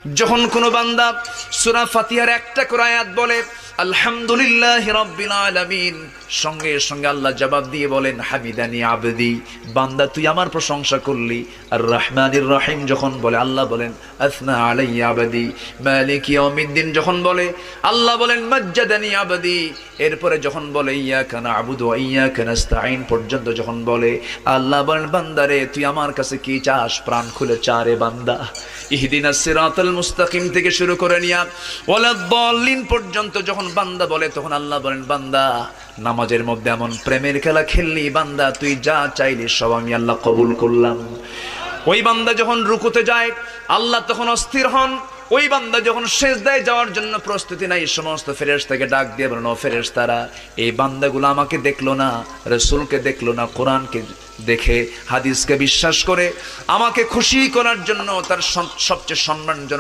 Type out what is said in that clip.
যখন কোনো বান্দা সূরা ফাতিহার একটা করে আয়াত বলে আলহামদুলিল্লাহি রাব্বিল আলামিন, সঙ্গে সঙ্গে আল্লাহ জবাব দিয়ে বলেন হামিদানি আবদি, বান্দা তুই আমার প্রশংসা করলি। আর রহমানির রহিম যখন বলে আল্লাহ বলেন আসনা আলাইয়া আবদি। মালিক ইয়াউমিদ্দিন যখন বলে আল্লাহ বলেন মাজ্জাদানি আবদি। এরপরে যখন বলে ইয়াকা না'বুদু ওয়া ইয়াকা নাস্তাঈন পর্যন্ত যখন বলে আল্লাহ বলেন বান্দারে তুই আমার কাছে কি চাস, প্রাণ খুলে চারে বান্দা। ইহদিনাস সিরাতাল মুস্তাকিম থেকে শুরু করে নিয়া ওয়ালাদ-দাল্লিন পর্যন্ত যখন বান্দা বলে তখন আল্লাহ বলেন বান্দা নামাজের মধ্যে এমন প্রেমের খেলা খেললি বান্দা, তুই যা চাইলি সব আমি আল্লাহ কবুল করলাম। ওই বান্দা যখন রুকুতে যায় আল্লাহ তখন অস্থির হন। ওই বান্দা যখন সিজদায় যাওয়ার জন্য প্রস্তুতি নাই, সমস্ত ফেরেশতাকে ডাক দিয়ে বলেন ও ফেরেশতারা, এই বান্দাগুলো আমাকে দেখলো না, রাসূলকে দেখলো না, কোরআনকে দেখে হাদিসকে বিশ্বাস করে আমাকে খুশি করার জন্য তার সবচেয়ে সম্মানজনক